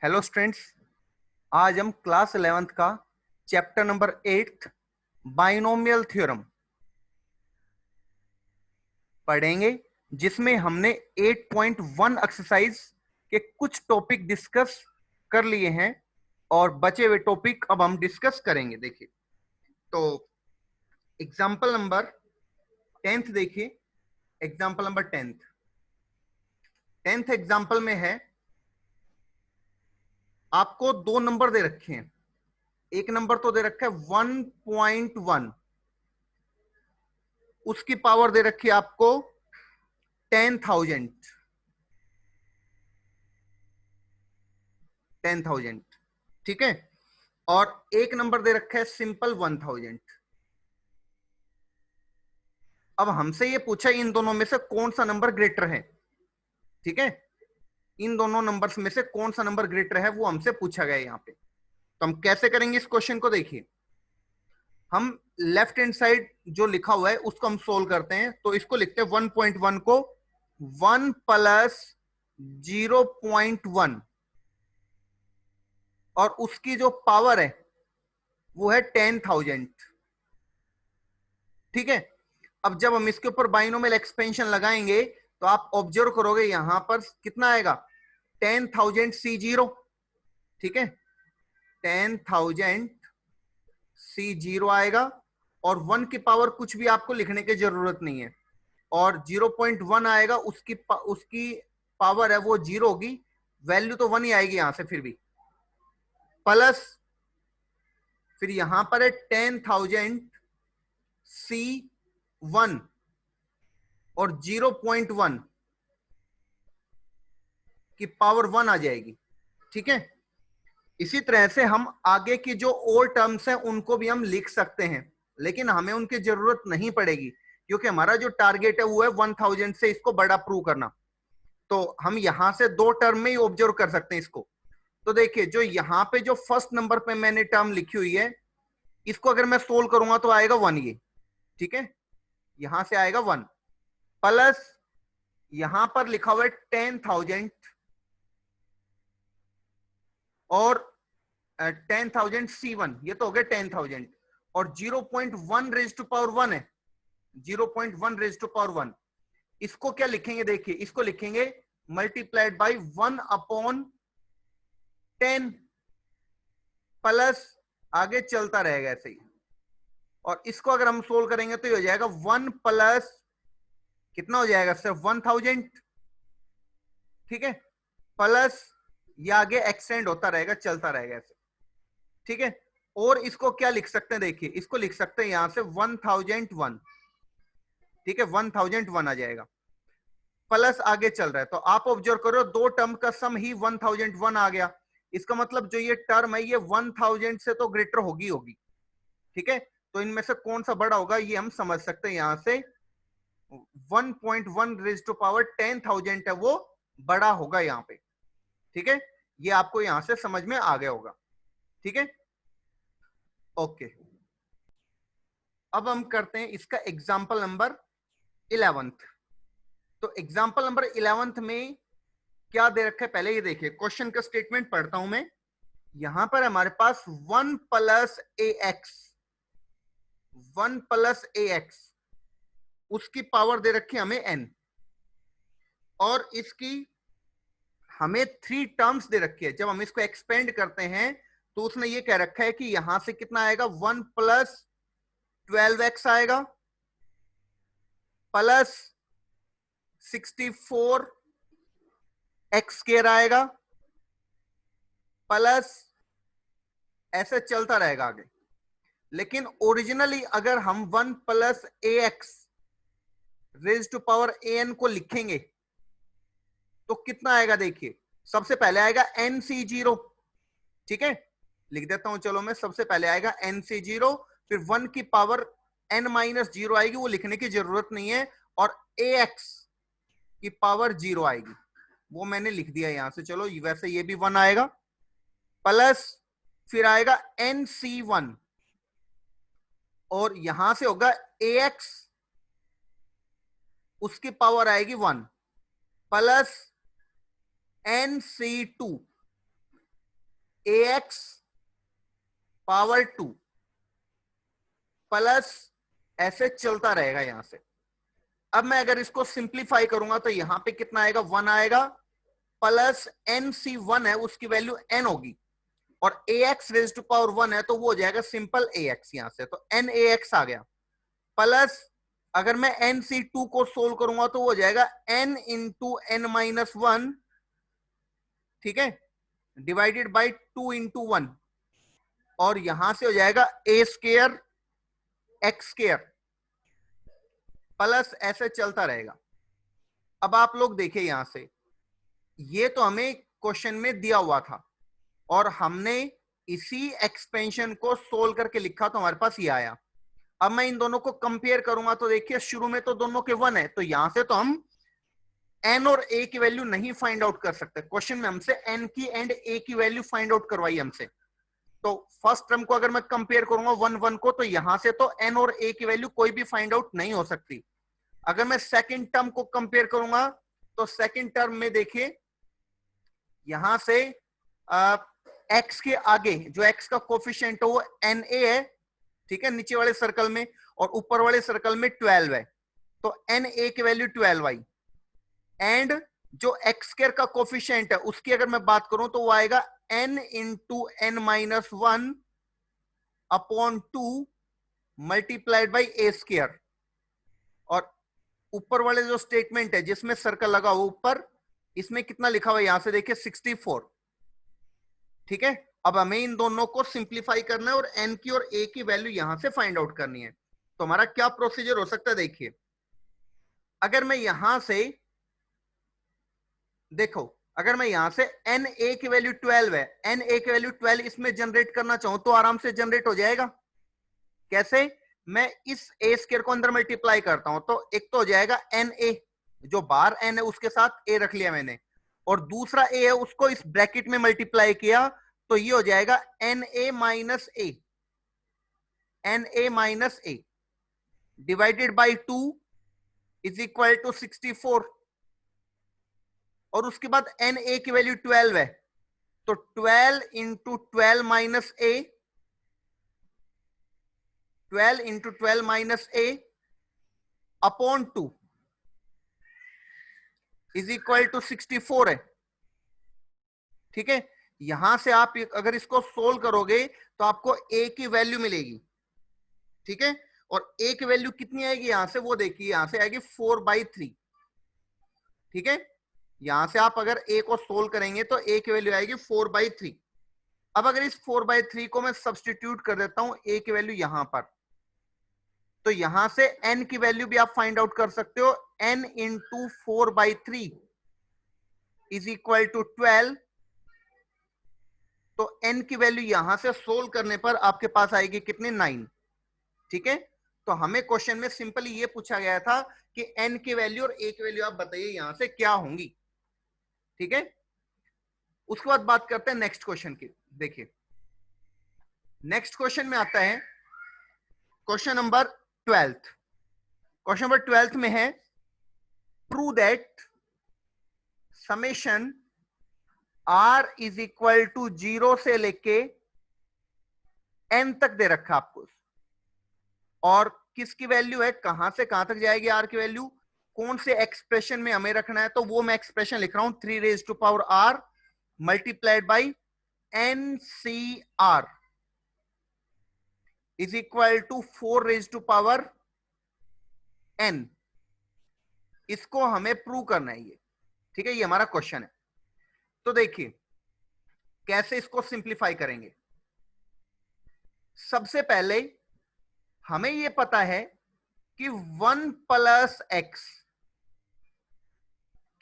Hello students, आज हम class 11th का चैप्टर नंबर 8 बाइनोमियल थ्योरम पढ़ेंगे, जिसमें हमने 8.1 एक्सरसाइज के कुछ टॉपिक डिस्कस कर लिए हैं और बचे हुए टॉपिक अब हम डिस्कस करेंगे। देखिए, तो एग्जाम्पल नंबर 10th देखिए। एग्जाम्पल नंबर 10th एग्जाम्पल में है, आपको दो नंबर दे रखे हैं। एक नंबर तो दे रखा है 1.1, उसकी पावर दे रखी है आपको 10,000। 10,000, ठीक है। और एक नंबर दे रखा है सिंपल 1,000। अब हमसे ये पूछा इन दोनों में से कौन सा नंबर ग्रेटर है, ठीक है। इन दोनों नंबर्स में से कौन सा नंबर ग्रेटर है वो हमसे पूछा गया है यहाँ पे। तो हम कैसे करेंगे इस क्वेश्चन को, देखिए। हम लेफ्ट हैंड साइड जो लिखा हुआ है उसको हम सोल्व करते हैं। तो इसको लिखते हैं 1.1 को 1 प्लस 0.1 और उसकी जो पावर है वो है 10,000, ठीक है। अब जब हम इसके ऊपर बाइनोमियल एक्सपेंशन लगाएंगे तो आप ऑब्जर्व करोगे यहां पर कितना आएगा, 10,000 C0, ठीक है। 10,000 C0 आएगा और 1 की पावर कुछ भी आपको लिखने की जरूरत नहीं है। और 0.1 आएगा, उसकी पावर है वो 0 होगी, वैल्यू तो 1 ही आएगी यहां से फिर भी। प्लस फिर यहां पर है 10,000 C1 और 0.1 की पावर 1 आ जाएगी, ठीक है। इसी तरह से हम आगे की जो और टर्म्स हैं उनको भी हम लिख सकते हैं, लेकिन हमें उनकी जरूरत नहीं पड़ेगी क्योंकि हमारा जो टारगेट है वो है 1,000 से इसको बड़ा प्रूव करना। तो हम यहां से दो टर्म में ही ऑब्जर्व कर सकते हैं इसको। तो देखिए, जो यहां पे जो फर्स्ट नंबर पे मैंने टर्म लिखी हुई है, इसको अगर मैं सोल्व करूंगा तो आएगा 1 ये, ठीक है। यहां से आएगा 1 प्लस यहां पर लिखा हुआ है 10,000 और 10,000 C1, ये तो हो गया 10,000 और 0.1 रेज टू पावर 1 है, 0.1 रेज टू पावर 1। इसको क्या लिखेंगे, देखिए इसको लिखेंगे मल्टीप्लाइड बाई 1/10 प्लस आगे चलता रहेगा ऐसे ही। और इसको अगर हम सोल्व करेंगे तो ये हो जाएगा 1 प्लस कितना हो जाएगा, सिर्फ 1,000, ठीक है। प्लस ये आगे एक्सटेंड होता रहेगा, चलता रहेगा ऐसे, ठीक है। और इसको क्या लिख सकते हैं, देखिए इसको लिख सकते हैं यहां से 1,001, ठीक है। 1,001 आ जाएगा, प्लस आगे चल रहा है। तो आप ऑब्जर्व करो दो टर्म का सम ही 1,001 आ गया। इसका मतलब जो ये टर्म है ये 1,000 से तो ग्रेटर होगी होगी, ठीक है। तो इनमें से कौन सा बड़ा होगा ये हम समझ सकते हैं। यहां से 1.1 रेज टू पावर 10,000 है वो बड़ा होगा यहाँ पे, ठीक है। ये आपको यहां से समझ में आ गया होगा, ठीक है। ओके, अब हम करते हैं इसका एग्जाम्पल नंबर 11th। तो एग्जाम्पल नंबर 11th में क्या दे रखा है, पहले ये देखिए, क्वेश्चन का स्टेटमेंट पढ़ता हूं मैं। यहां पर हमारे पास 1 plus A x, 1 plus A x, उसकी पावर दे रखी है हमें n, और इसकी हमें 3 टर्म्स दे रखी है। जब हम इसको एक्सपेंड करते हैं तो उसने ये कह रखा है कि यहां से कितना आएगा, 1 प्लस 12x आएगा प्लस 64x² आएगा प्लस ऐसे चलता रहेगा आगे। लेकिन ओरिजिनली अगर हम 1 plus A X raise to power A N को लिखेंगे तो कितना आएगा, देखिए सबसे पहले आएगा NC0, ठीक है। लिख देता हूं, चलो मैं, सबसे पहले आएगा NC0, फिर 1 की पावर n-0 आएगी, वो लिखने की जरूरत नहीं है, और AX की पावर 0 आएगी, वो मैंने लिख दिया यहां से। चलो वैसे ये भी 1 आएगा, प्लस फिर आएगा NC1 और यहां से होगा AX, उसकी पावर आएगी 1 plus NC2 ax power 2 plus ऐसे चलता रहेगा यहां से। अब मैं अगर इसको सिंप्लीफाई करूंगा तो यहां पे कितना आएगा, 1 आएगा, प्लस nc1 है उसकी वैल्यू n होगी, और ax रेज टू पावर 1 है तो वो हो जाएगा सिंपल ax यहां से, तो nax आ गया। प्लस अगर मैं nc2 को सोल्व करूंगा तो वो हो जाएगा n इंटू n माइनस 1, ठीक है, डिवाइडेड बाई 2 इंटू 1, और यहां से हो जाएगा a square x square, plus ऐसे चलता रहेगा। अब आप लोग देखिए यहां से, ये तो हमें क्वेश्चन में दिया हुआ था और हमने इसी एक्सपेंशन को सोल्व करके लिखा तो हमारे पास ये आया। अब मैं इन दोनों को कंपेयर करूंगा तो देखिए शुरू में तो दोनों के 1 है, तो यहां से तो हम n और a की वैल्यू नहीं फाइंड आउट कर सकते। क्वेश्चन में हमसे n की एंड a की वैल्यू फाइंड आउट करवाई हमसे, तो फर्स्ट टर्म को अगर मैं कंपेयर करूंगा 1 1 को, तो यहां से तो n और a की वैल्यू कोई भी फाइंड आउट नहीं हो सकती। अगर मैं सेकंड टर्म को कंपेयर करूंगा तो सेकंड टर्म में देखिए यहां से x के आगे जो x का कोफिशिएंट है वो na है, ठीक है, नीचे वाले सर्कल में, और ऊपर वाले सर्कल में 12 है, तो na की वैल्यू 12 आई। एंड जो एक्स स्क्वायर का कोफिशिएंट है उसकी अगर मैं बात करूं तो वो आएगा n into n minus 1 upon 2 multiplied by A square, और ऊपर वाले जो स्टेटमेंट है जिसमें सर्कल लगा हुआ ऊपर, इसमें कितना लिखा हुआ है यहां से देखिए 64, ठीक है। अब हमें इन दोनों को सिंप्लीफाई करना है और n की और a की वैल्यू यहां से फाइंड आउट करनी है। तो हमारा क्या प्रोसीजर हो सकता है, देखिए अगर मैं यहां से देखो, अगर मैं यहां से na की वैल्यू 12 है, na की वैल्यू 12 इसमें जनरेट करना चाहूं तो आराम से जनरेट हो जाएगा। कैसे, मैं इस a स्क्वायर को अंदर मल्टीप्लाई करता हूं तो एक तो हो जाएगा na, जो बाहर n है उसके साथ a रख लिया मैंने, और दूसरा a है उसको इस ब्रैकेट में मल्टीप्लाई किया तो ये हो जाएगा na minus a, na minus a divided by 2 is equal to 64, और उसके बाद na की वैल्यू 12 है, तो 12 into 12 minus a, 12 into 12 minus a upon 2 is equal to 64 है, ठीक है। यहां से आप अगर इसको सोल्व करोगे तो आपको a की वैल्यू मिलेगी, ठीक है, और a की वैल्यू कितनी आएगी यहां से, वो देखिए यहां से आएगी 4/3, ठीक है। यहां से आप अगर a को सोल्व करेंगे तो a की वैल्यू आएगी 4/3। अब अगर इस 4/3 को मैं सब्सटीट्यूट कर देता हूं a की वैल्यू यहां पर, तो यहां से n की वैल्यू भी आप फाइंड आउट कर सकते हो, n into 4/3 is equal to 12, तो n की वैल्यू यहां से सोल्व करने पर आपके पास आएगी कितनी, 9, ठीक है। तो हमें क्वेश्चन में सिंपली ये पूछा गया था कि n की वैल्यू और a की वैल्यू आप बताइए यहां से क्या होंगी, ठीक है। उसके बाद बात करते हैं नेक्स्ट क्वेश्चन की। देखिए नेक्स्ट क्वेश्चन में आता है क्वेश्चन नंबर 12। क्वेश्चन नंबर 12 में है prove that summation r is equal to 0 से लेके n तक दे रखा आपको, और किसकी वैल्यू है, कहां से कहां तक जाएगी r की वैल्यू, कौन से एक्सप्रेशन में हमें रखना है, तो वो मैं एक्सप्रेशन लिख रहा हूं 3 raise to power r multiplied by NCR is equal to 4 raise to power n। इसको हमें प्रूव करना है ये, ठीक है, ये हमारा क्वेश्चन है। तो देखिए कैसे इसको सिंप्लीफाई करेंगे। सबसे पहले हमें ये पता है कि 1 प्लस x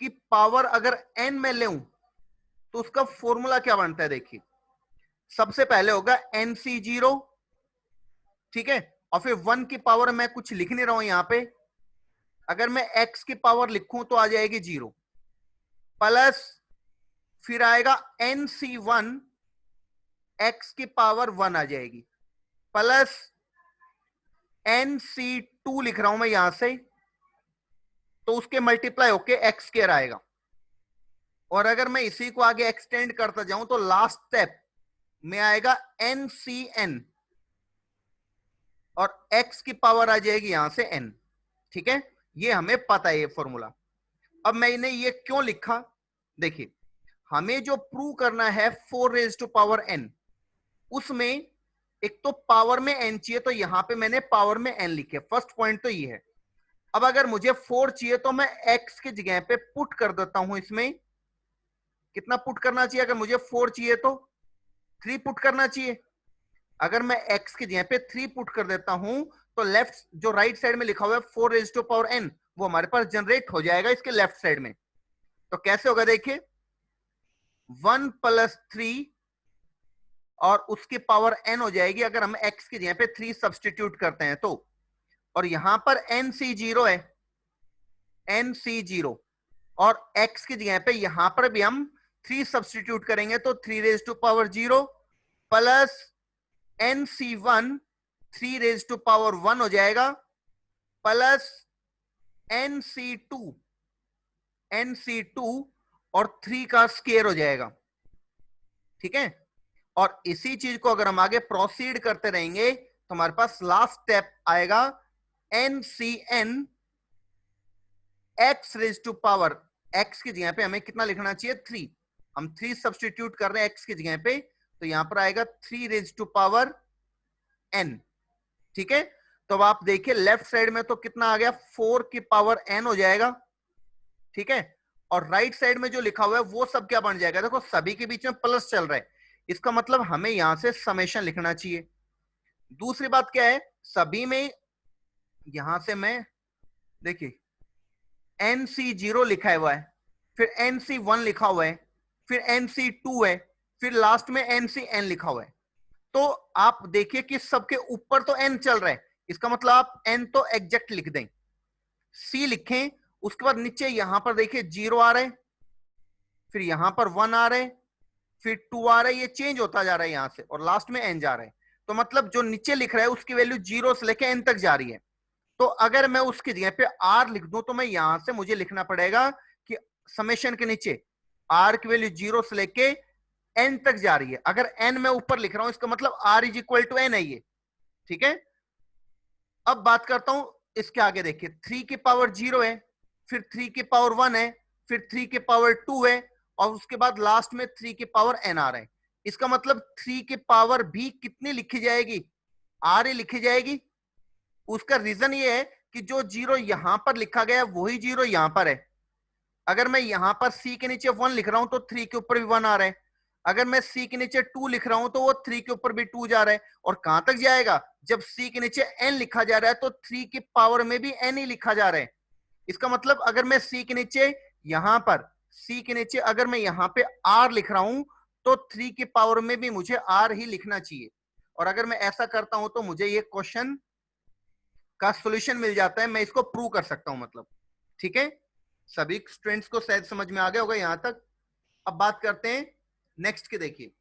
की पावर अगर n में लेऊं तो उसका फॉर्मूला क्या बनता है, देखिए सबसे पहले होगा NC0, ठीक है, और फिर 1 की पावर मैं कुछ लिख नहीं रहा हूं यहां पे, अगर मैं x की पावर लिखूं तो आ जाएगी 0, प्लस फिर आएगा NC1, x की पावर 1 आ जाएगी, प्लस NC2 लिख रहा हूं मैं यहां से, तो उसके मल्टीप्लाई होके x स्क्वायर आएगा, और अगर मैं इसी को आगे एक्सटेंड करता जाऊं तो लास्ट स्टेप में आएगा NCN और x की पावर आ जाएगी यहां से n। ठीक है, ये हमें पता है ये फॉर्मूला। अब मैंने ये क्यों लिखा, देखिए हमें जो प्रूव करना है 4 रेज टू पावर n, उसमें एक तो पावर में n चाहिए, तो यहां पे मैंने पावर में n लिखे, फर्स्ट पॉइंट तो ये है। अब अगर मुझे 4 चाहिए तो मैं x की जगह पे पुट कर देता हूं, इसमें कितना पुट करना चाहिए, अगर मुझे 4 चाहिए तो 3 पुट करना चाहिए। अगर मैं x की जगह पे 3 पुट कर देता हूं तो लेफ्ट जो राइट साइड में लिखा हुआ है 4 रेज टू पावर n, वो हमारे पास जनरेट हो जाएगा इसके लेफ्ट साइड में। तो कैसे होगा देखिए, 1 प्लस 3 और उसकी पावर n हो जाएगी अगर हम x की जगह पे 3 सब्सटीट्यूट करते हैं तो, और यहां पर NC0 है, NC0, और x की जगह पे यहां पर भी हम 3 सब्सटीट्यूट करेंगे तो 3 raise to power 0 plus NC1 3 raise to power 1 हो जाएगा, प्लस NC2 और 3 का स्केयर हो जाएगा। ठीक है, और इसी चीज को अगर हम आगे प्रोसीड करते रहेंगे तो हमारे पास लास्ट स्टेप आएगा NCN x raise to power, x की जगह पे हमें कितना लिखना चाहिए 3, हम 3 सब्सटीट्यूट कर रहे हैं x की जगह पे, तो यहां पर आएगा 3 रेज टू पावर n। ठीक है, तो अब आप देखिए लेफ्ट साइड में तो कितना आ गया, 4 की पावर n हो जाएगा। ठीक है, और राइट साइड में जो लिखा हुआ है वो सब क्या बन जाएगा, देखो सभी के बीच में प्लस चल रहा है, इसका मतलब हमें यहां से समेशन लिखना चाहिए। दूसरी बात क्या है, सभी में यहां से मैं देखिए NC0 लिखा हुआ है, फिर NC1 लिखा हुआ है, फिर NC2 है, फिर लास्ट में NCN लिखा हुआ है। तो आप देखिए कि सबके ऊपर तो n चल रहा है, इसका मतलब आप n तो एग्जैक्ट लिख दें, c लिखें, उसके बाद नीचे यहां पर देखिए 0 आ रहा है, फिर यहां पर 1 आ रहा है, फिर 2 आ रहा है, ये चेंज होता जा रहा है यहां से, और लास्ट में n जा रहा है। तो मतलब जो नीचे लिख रहा है उसकी वैल्यू 0 से लेके n तक जा रही है। तो अगर मैं उसकी जगह पे r लिख दूं तो मैं यहां से मुझे लिखना पड़ेगा कि समेशन के नीचे r की वैल्यू 0 से लेके n तक जा रही है। अगर n मैं ऊपर लिख रहा हूं इसका मतलब r is equal to n है ये। ठीक है, अब बात करता हूं इसके आगे, देखिए 3 की पावर 0 है, फिर 3 की पावर 1 है, फिर 3 की पावर 2 है, और उसके बाद लास्ट में 3 की पावर n आ रहा है। इसका मतलब 3 की पावर भी कितनी लिखी जाएगी, r ही लिखी जाएगी। उसका रीजन ये है कि जो 0 यहां पर लिखा गया है वही 0 यहां पर है। अगर मैं यहां पर c के नीचे 1 लिख रहा हूं तो 3 के ऊपर भी 1 आ रहा है, अगर मैं c के नीचे 2 लिख रहा हूं तो वो 3 के ऊपर भी 2 जा रहा है। और कहां तक जाएगा, जब c के नीचे n लिखा जा रहा है तो 3 की पावर में भी n ही लिखा जा रहा है। इसका मतलब अगर मैं c के नीचे यहां पर c के नीचे अगर मैं यहां पे r लिख रहा हूं तो 3 की पावर में भी मुझे r ही लिखना चाहिए। और अगर मैं ऐसा करता हूं तो मुझे ये क्वेश्चन का सॉल्यूशन मिल जाता है, मैं इसको प्रूव कर सकता हूं मतलब। ठीक है, सभी स्टूडेंट्स को शायद समझ में आ गया होगा यहां तक। अब बात करते हैं नेक्स्ट के, देखिए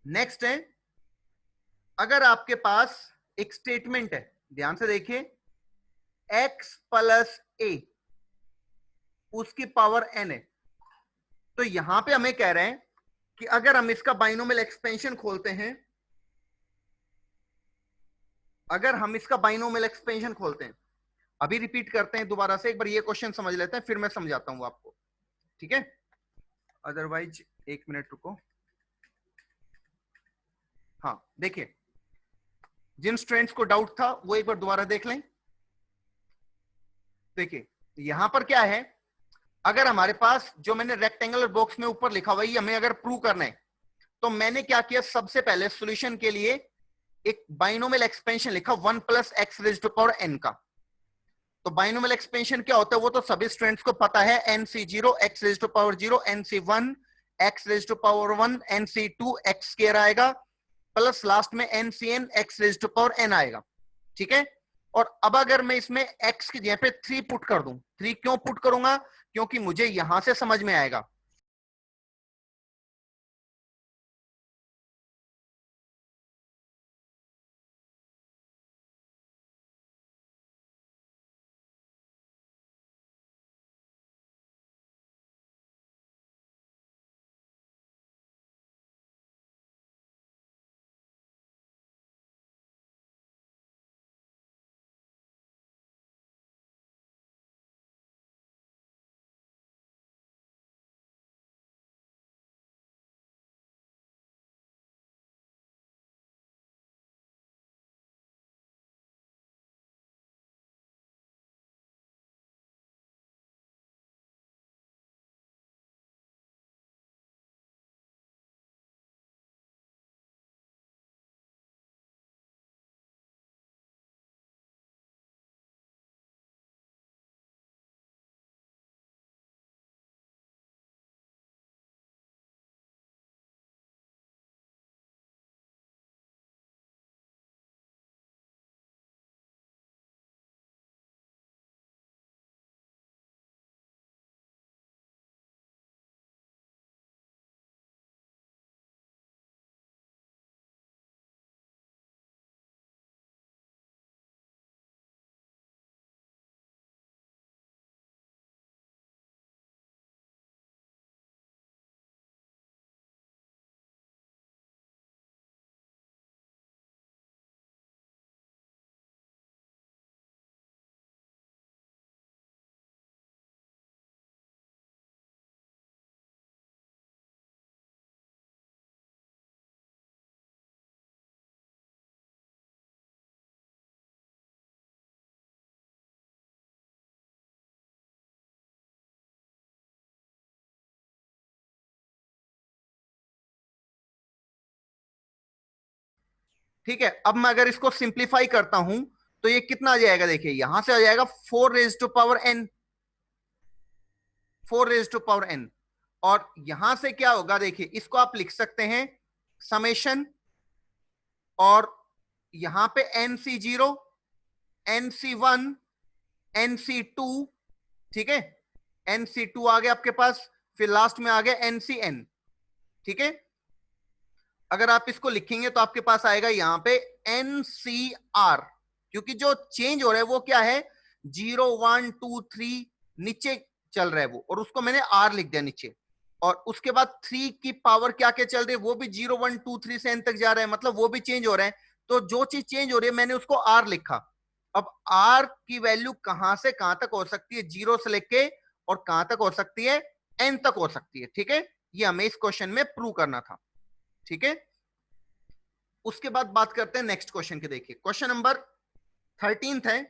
नेक्स्ट है, अगर आपके पास एक स्टेटमेंट है, ध्यान से देखिए, x प्लस a उसकी पावर n है, तो यहां पे हमें कह रहे हैं कि अगर हम इसका बाइनोमियल एक्सपेंशन खोलते हैं, अगर हम इसका बाइनोमियल एक्सपेंशन खोलते हैं, अभी रिपीट करते हैं दोबारा से एक बार, ये क्वेश्चन समझ लेते हैं फिर मैं समझाता हूं आपको। ठीक है, अदरवाइज एक मिनट रुको। हाँ देखिए, जिन स्टूडेंट्स को डाउट था वो एक बार दोबारा देख लें। देखिए यहां पर क्या है, अगर हमारे पास जो मैंने रेक्टेंगुलर बॉक्स में ऊपर लिखा हुआ है हमें अगर प्रूव करना है, तो मैंने क्या किया, सबसे पहले सॉल्यूशन के लिए एक बाइनोमियल एक्सपेंशन लिखा 1 plus X raise to power n का। तो बाइनोमियल एक्सपेंशन क्या होता है वो तो सभी स्टूडेंट्स को पता है, NC0 x raise to power 0, NC1 x raise to power 1, NC2 x square आएगा, प्लस लास्ट में NCN x raise to power n आएगा। ठीक है, और अब अगर मैं इसमें x की जगह पे 3 पुट कर दूं, 3 क्यों पुट करूंगा, क्योंकि मुझे यहां से समझ में आएगा ठीक है, अब मैं अगर इसको सिंप्लीफाई करता हूं तो ये कितना आ जाएगा, देखिए यहां से आ जाएगा 4 raise to power n, 4 raise to power n। और यहां से क्या होगा, देखिए इसको आप लिख सकते हैं समेशन, और यहां पे nc0, nc1, nc2, ठीक है, nc2 आ गया आपके पास, फिर लास्ट में आ गया ncn। ठीक है, अगर आप इसको लिखेंगे तो आपके पास आएगा यहां पे NCR, क्योंकि जो चेंज हो रहा है वो क्या है, 0 1 2 3 नीचे चल रहा है वो, और उसको मैंने R लिख दिया नीचे, और उसके बाद 3 की पावर क्या क्या चल रही है, वो भी 0 1 2 3 से n तक जा रहा है, मतलब वो भी चेंज हो रहा है। तो जो चीज चेंज हो रही है मैंने उसको R लिखा। अब R की वैल्यू कहां से कहां तक हो सकती है, 0 से लेके और कहां तक हो सकती है, n तक हो सकती है। ठीक है, ये हमें इस क्वेश्चन में प्रूव करना था। ठीक है, उसके बाद बात करते हैं नेक्स्ट क्वेश्चन के। देखिए क्वेश्चन नंबर 13 है।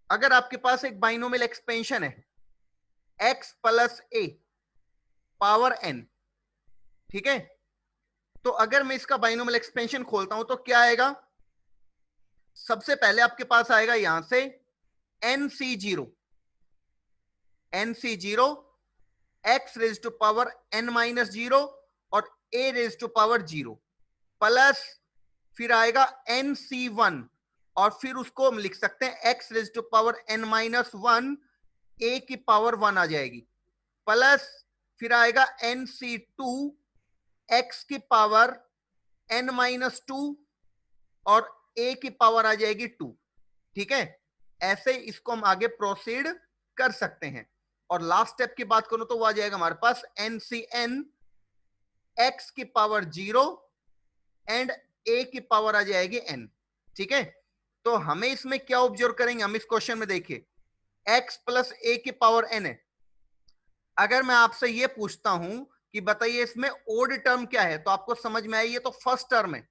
अगर आपके पास एक बाइनोमियल एक्सपेंशन है x plus a power n, ठीक है, तो अगर मैं इसका बाइनोमियल एक्सपेंशन खोलता हूं तो क्या आएगा, सबसे पहले आपके पास आएगा यहां से nc0, nc0 x raise to power n minus 0 और a raise to power 0 plus, फिर आएगा nc1, और फिर उसको हम लिख सकते हैं x raise to power n minus 1, a की पावर 1 आ जाएगी, प्लस फिर आएगा nc2 x की पावर n माइनस 2 और a की पावर आ जाएगी 2। ठीक है, ऐसे इसको हम आगे प्रोसीड कर सकते हैं। और लास्ट स्टेप की बात करूं तो वो आ जाएगा हमारे पास ncn x की पावर 0 एंड a की पावर आ जाएगी n। ठीक है, तो हमें इसमें क्या ऑब्जर्व करेंगे, हम इस क्वेश्चन में देखिए x प्लस a की पावर n है। अगर मैं आपसे ये पूछता हूं कि बताइए इसमें ओड टर्म क्या है, तो आपको समझ में आई ये तो फर्स्ट टर्म है।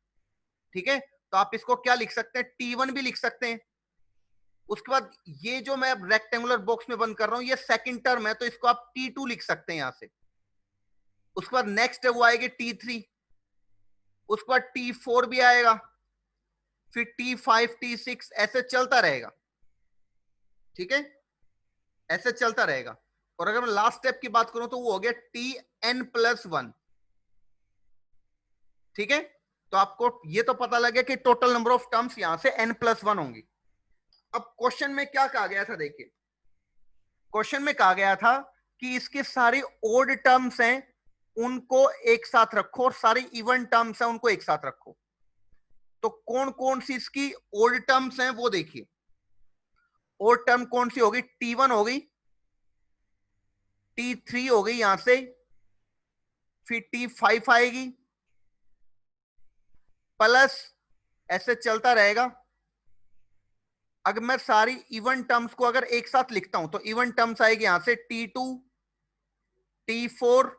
ठीक है, तो आप इसको क्या लिख सकते हैं, t1 भी लिख सकते हैं। उसके बाद ये जो मैं रेक्टेंगुलर बॉक्स में बंद कर रहा हूं ये सेकंड टर्म है, तो इसको आप t2 लिख सकते हैं यहां से। उसके बाद नेक्स्ट है वो आएगी t3, उसके बाद t4 भी आएगा, फिर t5 t6 ऐसे चलता रहेगा। ठीक है, ऐसे चलता रहेगा। और अगर मैं लास्ट स्टेप की बात करूं तो वो हो गया tn प्लस 1। ठीक है, तो आपको ये तो पता लगे कि टोटल नंबर ऑफ टर्म्स यहां से n प्लस 1 होंगी। अब क्वेश्चन में क्या कहा गया था, देखिए क्वेश्चन में कहा गया था कि इसकी सारी ओड टर्म्स हैं उनको एक साथ रखो और सारी इवन टर्म्स हैं उनको एक साथ रखो। तो कौन कौन सी इसकी ओड टर्म्स हैं वो देखिए। ओड टर्म कौन सी होगी, t1 हो गई, t3 हो गई यहां से, फिर t5 आएगी, प्लस ऐसे चलता रहेगा। अगर मैं सारी इवन टर्म्स को अगर एक साथ लिखता हूं तो इवन टर्म्स आएगी यहां से t2, t4,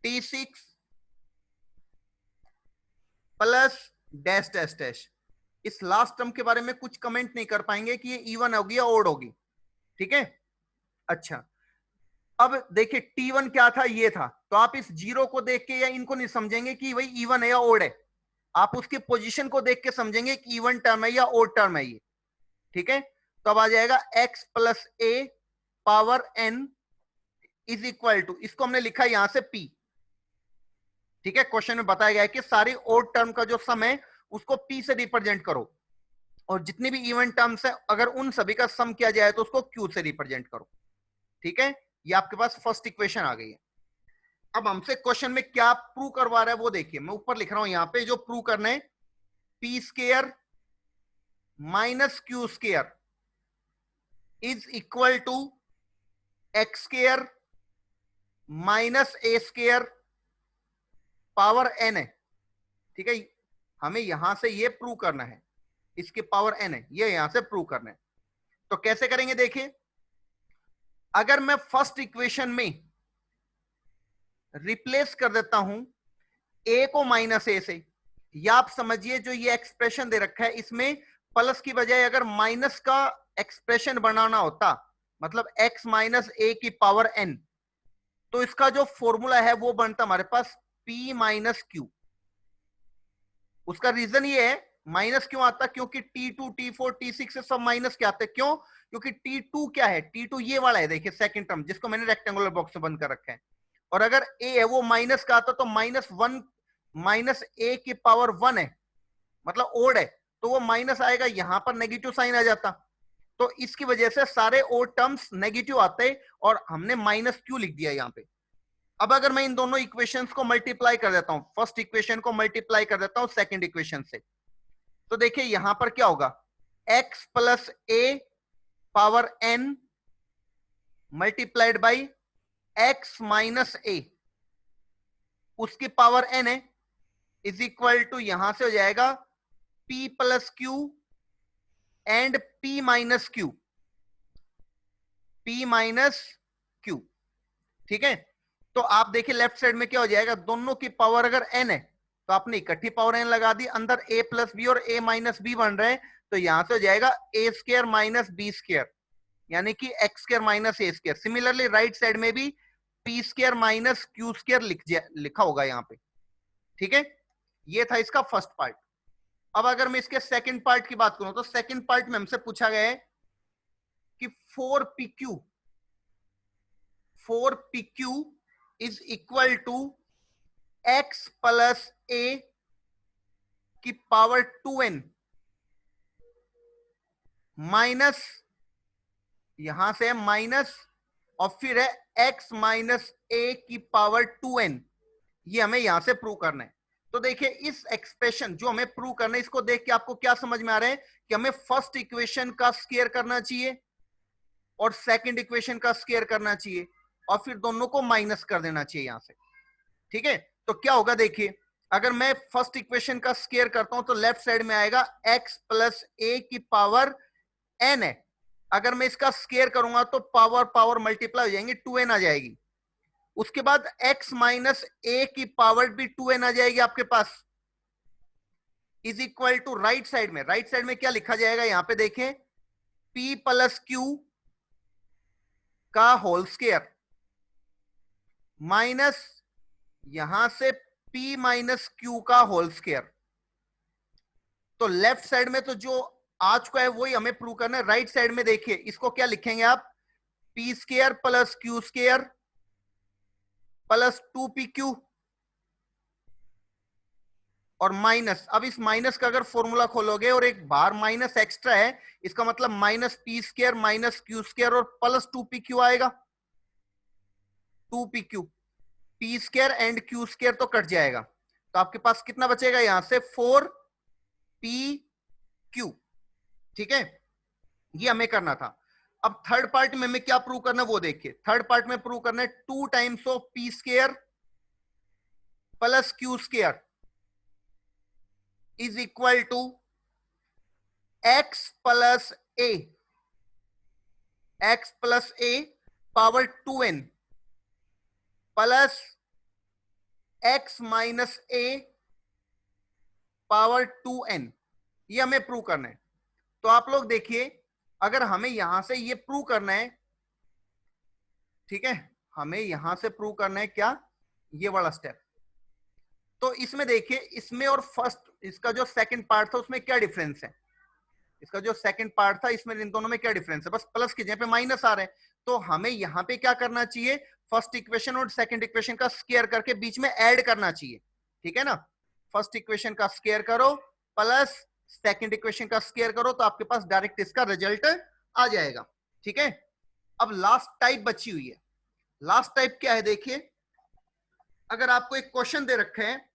t6 plus dash dash dash. इस लास्ट टर्म के बारे में कुछ कमेंट नहीं कर पाएंगे कि ये इवन होगी या ओड होगी। ठीक है, अच्छा अब देखिए t1 क्या था, ये था, तो आप इस जीरो को देख के या इनको नहीं समझेंगे कि भाई इवन है या ओड है, आप उसकी पोजीशन को देख के समझेंगे कि इवन टर्म है या ओड टर्म है ये। ठीक है, तो अब आ जाएगा x plus a power n is equal to, इसको हमने लिखा यहां से p। ठीक है, क्वेश्चन में बताया गया है कि सारी ओड टर्म का जो सम है उसको p से रिप्रेजेंट करो, और जितनी भी इवन टर्म्स है अगर उन सभी का सम किया जाए तो उसको q से रिप्रेजेंट करो। ठीक है, ये आपके पास फर्स्ट इक्वेशन आ गई है। अब हमसे क्वेश्चन में क्या प्रूव करवा रहा है वो देखिए, मैं ऊपर लिख रहा हूं यहां पे जो प्रूव करना है, p square minus q square is equal to X square minus a square power n है। ठीक है, हमें यहां से ये प्रूव करना है, इसकी पावर n है, ये यहां से प्रूव करना है। तो कैसे करेंगे, देखिए अगर मैं फर्स्ट इक्वेशन में रिप्लेस कर देता हूं a को माइनस a से, या आप समझिए जो ये एक्सप्रेशन दे रखा है इसमें प्लस की बजाय अगर माइनस का एक्सप्रेशन बनाना होता, मतलब x माइनस a की पावर n, तो इसका जो फॉर्मूला है वो बनता हमारे पास p माइनस क्यू। उसका रीजन ये है माइनस क्यों आता, क्योंकि T2 T4 T6 से सब माइनस के आते हैं। क्यों? क्योंकि T2 क्या है, T2 ये वाला है, देखिए सेकंड टर्म जिसको मैंने रेक्टेंगुलर बॉक्स में बंद कर रखा है, और अगर A है वो माइनस का आता तो -1 माइनस A की पावर 1 है, मतलब ओड है, तो वो माइनस आएगा, यहां पर नेगेटिव साइन आ जाता। तो इसकी वजह से सारे ओड टर्म्स नेगेटिव आते और हमने माइनस क्यू लिख दिया यहाँ पे। अब अगर मैं इन दोनों इक्वेशंस को मल्टीप्लाई कर देता हूं, फर्स्ट इक्वेशन को मल्टीप्लाई कर देता हूं सेकंड इक्वेशन से, तो देखिए यहां पर क्या होगा, x plus a power n multiplied by x minus a, उसकी पावर n है, इज इक्वल टू यहां से हो जाएगा p plus q and p minus q, p minus q. ठीक है, तो आप देखिए लेफ्ट साइड में क्या हो जाएगा, दोनों की पावर अगर n है तो आपने इकट्ठी पावर n लगा दी, अंदर a प्लस बी और a माइनस बी बन रहे हैं, तो यहां से हो जाएगा a square minus B square, यानी कि x square minus a square. Similarly right side में भी p square minus Q square लिखा होगा यहाँ पे। ठीक है, ये था इसका फर्स्ट पार्ट। अब अगर मैं इसके सेकंड पार्ट की बात करूं तो सेकंड पार्ट में हमसे पूछा गया है कि 4pq is equal to x plus a की पावर 2n माइनस, यहां से माइनस और फिर है x माइनस a की पावर 2n। ये हमें यहां से प्रूव करना है। तो देखिए इस एक्सप्रेशन जो हमें प्रूव करना है, इसको देख के आपको क्या समझ में आ रहा है कि हमें फर्स्ट इक्वेशन का स्क्वायर करना चाहिए और सेकंड इक्वेशन का स्क्वायर करना चाहिए और फिर दोनों को माइनस कर देना चाहिए यहां से। ठीक है, तो क्या होगा देखिए, अगर मैं फर्स्ट इक्वेशन का स्क्वायर करता हूं तो लेफ्ट साइड में आएगा x प्लस a की पावर n है। अगर मैं इसका स्क्वायर करूंगा तो पावर पावर मल्टीप्लाई हो जाएंगे, 2n आ जाएगी। उसके बाद x माइनस a की पावर भी 2n आ जाएगी आपके पास, is equal to right side में क्या लिखा जाएगा, यहां पे देखें p प्लस क्यू का होल स्क्वायर माइनस यहां से p माइनस क्यू का होल स्क्वायर। तो लेफ्ट साइड में तो जो आ चुका है वही हमें प्रूव करना है। राइट साइड में देखिए इसको क्या लिखेंगे आप, p square plus Q square plus 2pq और माइनस, अब इस माइनस का अगर फॉर्मूला खोलोगे और एक बाहर माइनस एक्स्ट्रा है, इसका मतलब minus P square minus Q square और प्लस 2pq आएगा, 2pq, P square and Q square तो कट जाएगा, तो आपके पास कितना बचेगा यहां से 4pq। ठीक है, ये हमें करना था। अब थर्ड पार्ट में हमें क्या प्रूव करना है वो देखिए, थर्ड पार्ट में प्रूव करना है 2 times of P square plus Q square is equal to x plus a power 2n plus x minus a power 2n, ये हमें प्रूव करना है। तो आप लोग देखिए अगर हमें यहां से ये प्रूव करना है, ठीक है, हमें यहां से प्रूव करना है क्या, ये वाला स्टेप। तो इसमें देखिए, इसमें और फर्स्ट इसका जो सेकंड पार्ट था उसमें क्या डिफरेंस है, इसका जो सेकंड पार्ट था इसमें इन दोनों में क्या डिफरेंस है, बस प्लस की जगह पे माइनस आ रहे हैं। तो हमें यहां पे क्या करना चाहिए, फर्स्ट इक्वेशन और सेकंड इक्वेशन का स्क्वायर करके बीच में ऐड करना चाहिए। ठीक है ना, फर्स्ट इक्वेशन का स्क्वायर करो प्लस सेकंड इक्वेशन का स्क्वायर करो तो आपके पास डायरेक्ट इसका रिजल्ट आ जाएगा। ठीक है, अब लास्ट टाइप बची हुई है। लास्ट टाइप क्या है देखिए, अगर आपको एक क्वेश्चन दे रखे हैं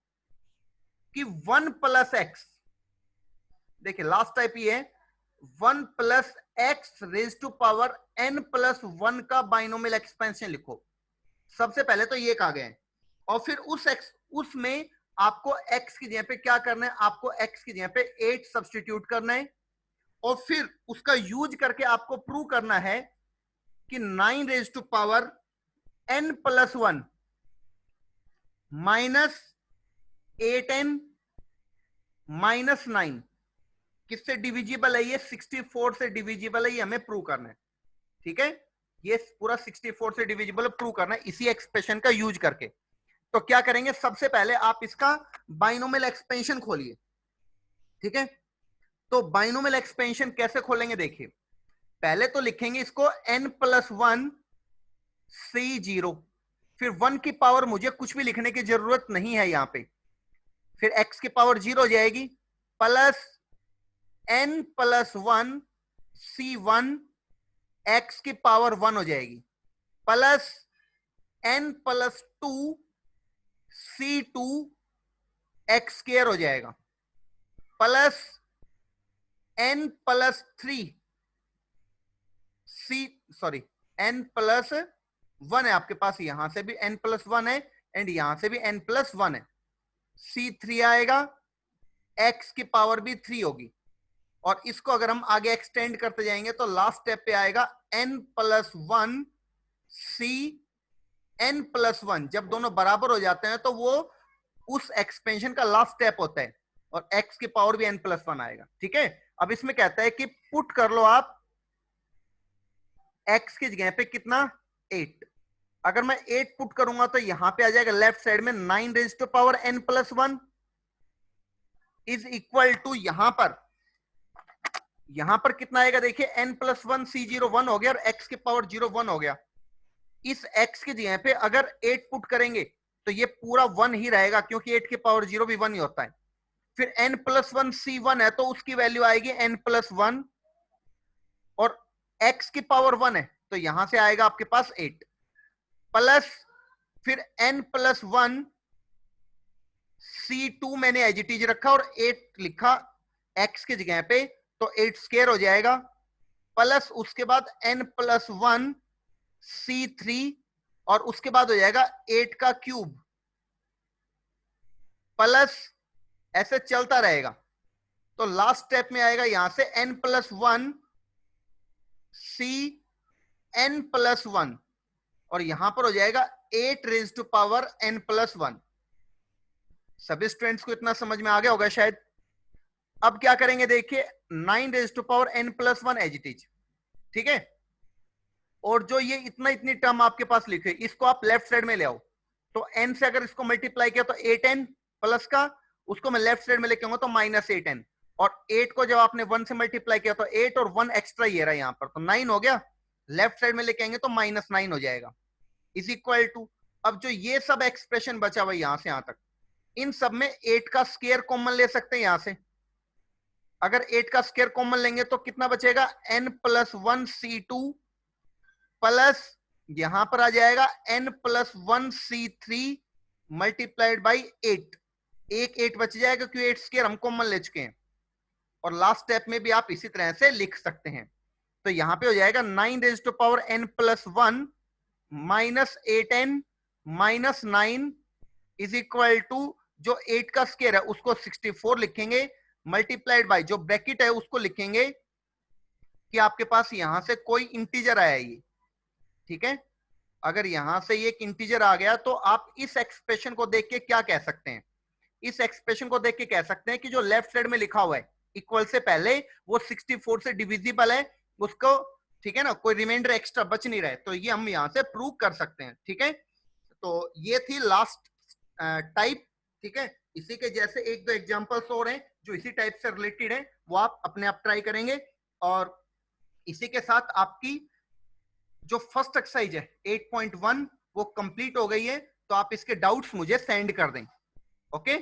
कि 1 प्लस एक्स, देखिए लास्ट टाइप ये है 1 plus X raise to power n plus 1 का बाइनोमियल एक्सपेंशन लिखो। सबसे पहले तो ये कहा गया है और फिर उसमें आपको x की जगह पे क्या करना है, आपको x की जगह पे 8 सब्स्टिट्यूट करना है और फिर उसका यूज करके आपको प्रूव करना है कि 9 raise to power n plus 1 minus 8n minus 9 किससे डिविजिबल है, ये 64 से डिविजिबल है, ये हमें प्रूव करना है। ठीक है, ये पूरा 64 से डिविजिबल प्रूव करना है इसी एक्सप्रेशन का यूज करके। तो क्या करेंगे, सबसे पहले आप इसका बाइनोमियल एक्सपेंशन खोलिए। ठीक है, तो बाइनोमियल एक्सपेंशन कैसे खोलेंगे देखिए, पहले तो लिखेंगे इसको n+1 C0, फिर 1 की पावर मुझे कुछ भी लिखने की जरूरत नहीं है यहां पे, फिर x की पावर 0 हो जाएगी प्लस n+1 C1 x की पावर 1 हो जाएगी प्लस n+2 C2 x² हो जाएगा प्लस n+3 n+1 है आपके पास, यहां से भी n+1 है एंड यहां से भी n+1 है, C3 आएगा, x की पावर भी 3 होगी, और इसको अगर हम आगे एक्सटेंड करते जाएंगे तो लास्ट स्टेप पे आएगा n+1 C n+1, जब दोनों बराबर हो जाते हैं तो वो उस एक्सपेंशन का लास्ट स्टेप होता है और x की पावर भी n+1 आएगा। ठीक है, अब इसमें कहता है कि पुट कर लो आप x की जगह पे कितना 8, अगर मैं 8 पुट करूंगा तो यहां पे आ जाएगा लेफ्ट साइड में 9n+1 इज इक्वल टू यहां पर कितना आएगा देखिए n+1 C0 1 हो गया और x की पावर 0 1 हो गया। इस x की जगह पे अगर 8 पुट करेंगे तो ये पूरा 1 ही रहेगा क्योंकि 8 की पावर 0 भी 1 ही होता है। फिर n+1 C1 है तो उसकी वैल्यू आएगी n+1 और x की पावर 1 है तो यहां से आएगा आपके पास 8 प्लस फिर n+1 C2 मैंने एज इट इज रखा और 8 लिखा x की जगह पे तो 8² हो जाएगा प्लस उसके बाद n+1 C3 और उसके बाद हो जाएगा 8 का क्यूब प्लस ऐसे चलता रहेगा तो लास्ट स्टेप में आएगा यहां से n+1 C n+1 और यहां पर हो जाएगा 8 रेज टू पावर n+1। सभी स्टूडेंट्स को इतना समझ में आ गया होगा शायद। अब क्या करेंगे देखिए 9 raise to power n+1 as it is, ठीक है, और जो ये इतनी टर्म आपके पास लिखे इसको आप लेफ्ट साइड में ले आओ, तो n से अगर इसको मल्टीप्लाई किया तो 8n प्लस का, उसको मैं लेफ्ट साइड में लेके आऊंगा तो -8n, और 8 को जब आपने 1 से मल्टीप्लाई किया तो 8 और 1 एक्स्ट्रा ये रहा यहां पर तो 9 हो गया, लेफ्ट साइड में लेके आएंगे तो -9 हो जाएगा इज इक्वल टू, अब जो ये सब एक्सप्रेशन बचा हुआ यहां से यहां तक, इन सब में 8 का स्क्वायर कॉमन ले सकते हैं यहां से, अगर 8 का स्क्वायर कॉमन लेंगे तो कितना बचेगा n+1 C2 प्लस यहां पर आ जाएगा n+1 C3 मल्टीप्लाइड बाई 8, एक 8 बच जाएगा क्योंकि 8 स्क्वायर हम कॉमन ले चुके हैं, और लास्ट स्टेप में भी आप इसी तरह से लिख सकते हैं। तो यहां पे हो जाएगा 9 raise to power n+1 -8n -9 is equal to, जो 8 का स्क्वायर है उसको 64 लिखेंगे मल्टीप्लाइड बाय जो ब्रैकेट है उसको लिखेंगे कि आपके पास यहां से कोई इंटीजर आया ये, ठीक है, अगर यहां से ये एक इंटीजर आ गया तो आप इस एक्सप्रेशन को देख के क्या कह सकते हैं, इस एक्सप्रेशन को देख के कह सकते हैं कि जो लेफ्ट साइड में लिखा हुआ है इक्वल से पहले वो 64 से डिविजिबल है उसको, ठीक है ना, कोई रिमाइंडर एक्स्ट्रा बच नहीं रहा है, तो ये हम यहां से प्रूव कर सकते हैं। ठीक है, तो ये थी लास्ट टाइप, ठीक है, इसी के जैसे एक दो एग्जांपल्स और हैं जो इसी टाइप से रिलेटेड है, वो आप अपने आप ट्राई करेंगे, और इसी के साथ आपकी जो फर्स्ट एक्सरसाइज है 8.1 वो कंप्लीट हो गई है, तो आप इसके डाउट्स मुझे सेंड कर दें। ओके।